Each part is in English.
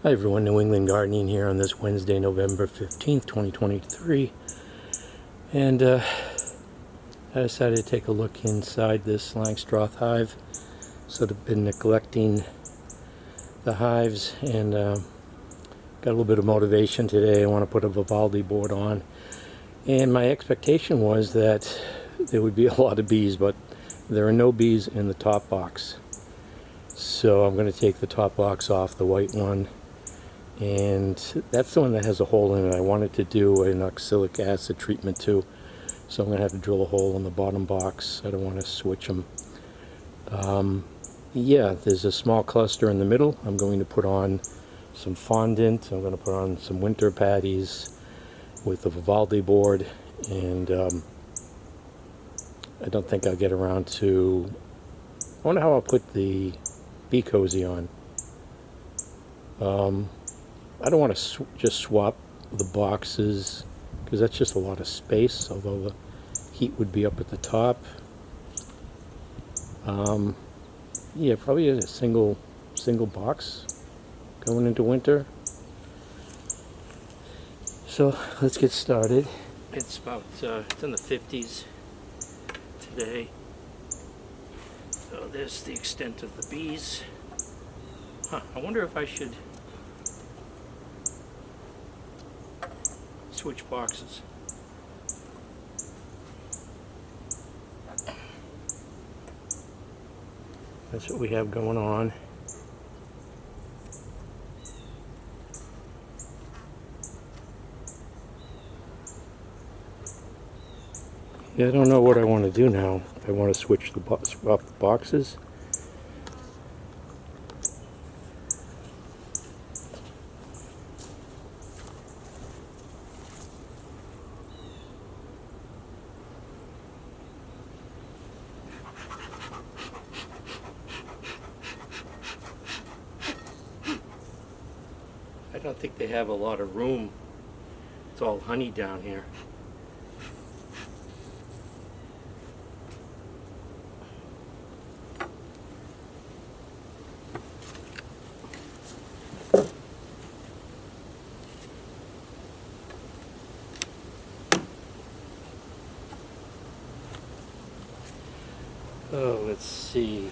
Hi everyone, New England Gardening here on this Wednesday, November 15th, 2023. And I decided to take a look inside this Langstroth hive. So I've been neglecting the hives and got a little bit of motivation today. I want to put a Vivaldi board on. And my expectation was that there would be a lot of bees, but there are no bees in the top box. So I'm going to take the top box off, the white one. And that's the one that has a hole in it. I wanted to do an oxalic acid treatment too, so I'm going to have to drill a hole in the bottom box. I don't want to switch them. Yeah, there's a small cluster in the middle. I'm going to put on some fondant. I'm going to put on some winter patties with the Vivaldi board, and I don't think I'll get around to... I wonder how I'll put the bee cozy on. I don't want to just swap the boxes because that's just a lot of space, although the heat would be up at the top. Yeah, probably a single box going into winter. So let's get started. It's about it's in the 50s today. So there's the extent of the bees. I wonder if I should switch boxes. That's what we have going on. Yeah, I don't know what I want to do now. If I want to switch swap the boxes. I don't think they have a lot of room. It's all honey down here. Oh, let's see.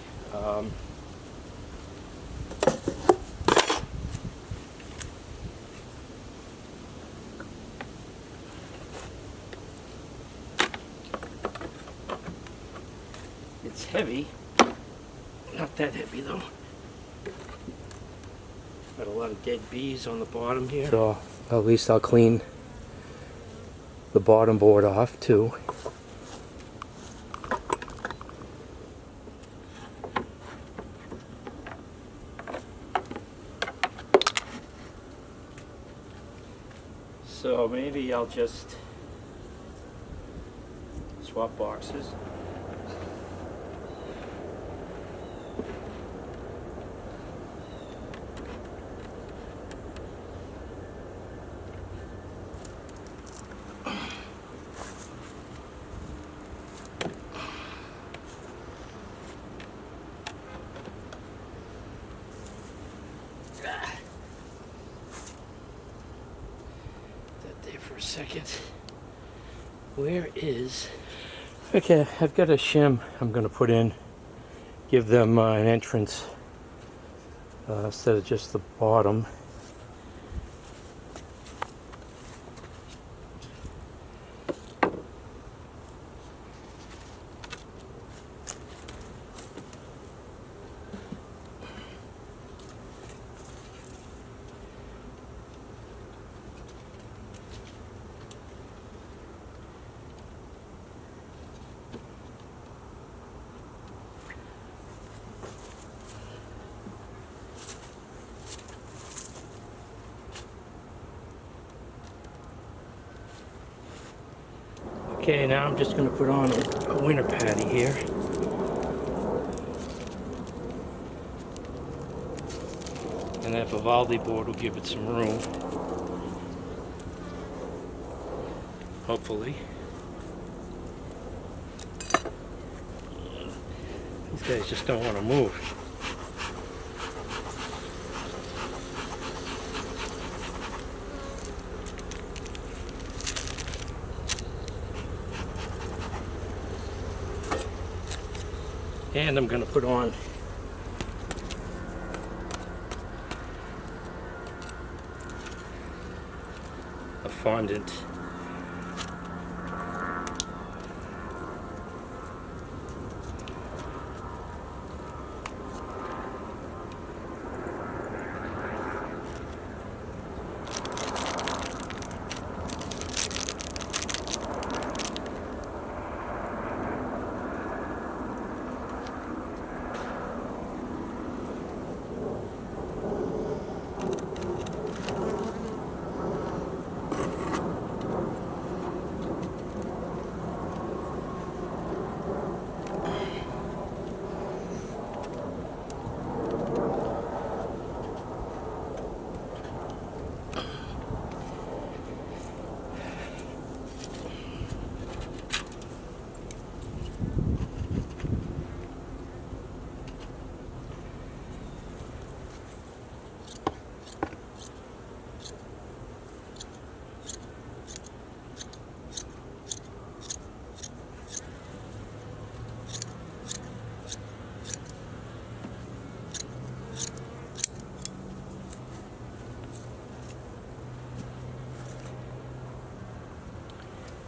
It's heavy. Not that heavy though. Got a lot of dead bees on the bottom here. So at least I'll clean the bottom board off too. So maybe I'll just swap boxes. For a second. Where is... Okay, I've got a shim I'm going to put in, give them an entrance instead of just the bottom. Okay, now I'm just going to put on a winter patty here. And that Vivaldi board will give it some room. Hopefully. These guys just don't want to move. And I'm going to put on a fondant.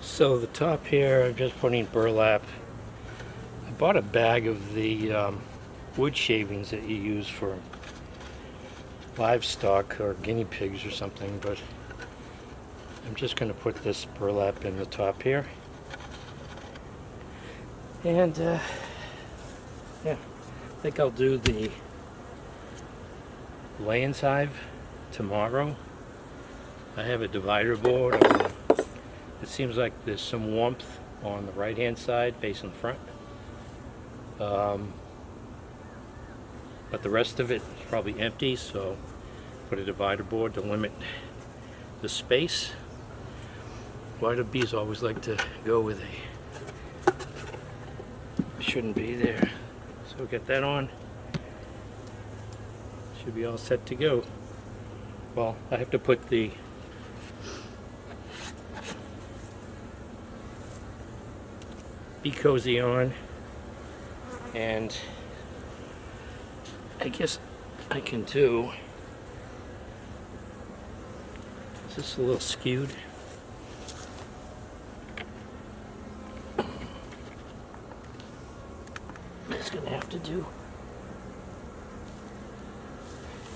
So the top here, I'm just putting burlap. I bought a bag of the wood shavings that you use for livestock or guinea pigs or something, but I'm just going to put this burlap in the top here. And yeah, I think I'll do the laying hive tomorrow. I have a divider board. It seems like there's some warmth on the right hand side facing the front, but the rest of it is probably empty, so put a divider board to limit the space. Why do bees always like to go where they shouldn't be there? So get that on. Should be all set to go. Well, I have to put the Be Cozy on, and I guess I can do, is this a little skewed? I'm just gonna have to do,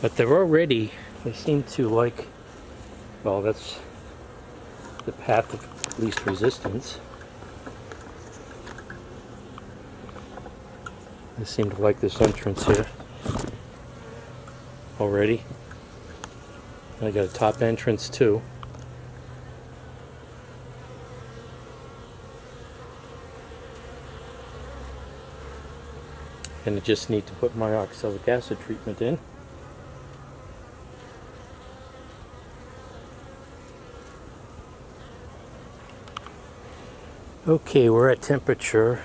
but they're already, they seem to like, well, that's the path of least resistance. They seem to like this entrance here already. I got a top entrance too. And I just need to put my oxalic acid treatment in. Okay, we're at temperature.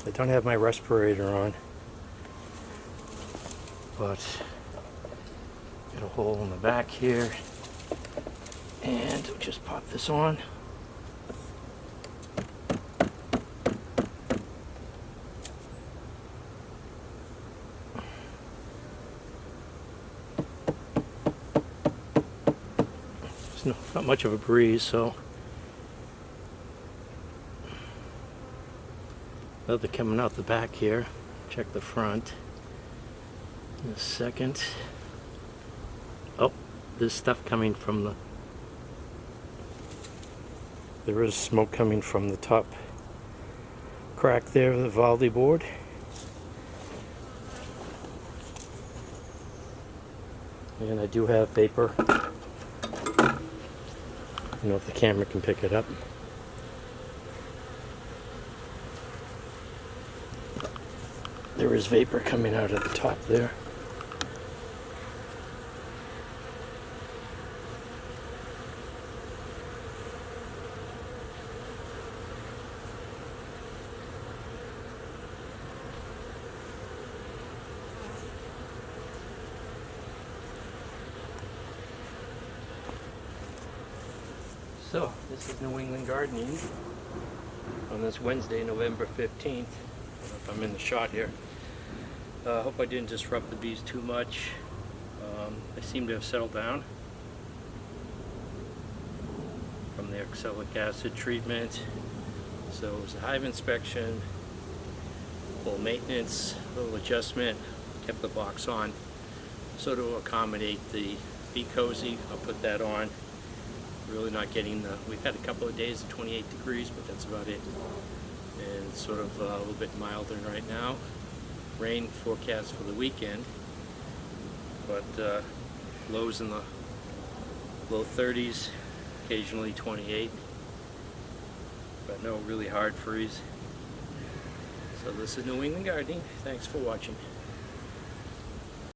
I don't have my respirator on, but got a hole in the back here, and just pop this on. There's not much of a breeze, so they're coming out the back here. Check the front in a second. Oh, there's stuff coming from the, there is smoke coming from the top crack there of the Valdi board. And I do have vapor. I don't know if the camera can pick it up. There is vapor coming out at the top there. So, this is New England gardening. on this Wednesday, November 15th. I don't know if I'm in the shot here. I hope I didn't disrupt the bees too much. They seem to have settled down from the oxalic acid treatment. So it was a hive inspection, a little maintenance, a little adjustment, kept the box on. So to accommodate the bee cozy, I'll put that on. Really not getting the, we've had a couple of days of 28 degrees, but that's about it. And it's sort of a little bit milder right now. Rain forecast for the weekend, but lows in the low 30s, occasionally 28, but no really hard freeze. So this is New England Gardening. Thanks for watching.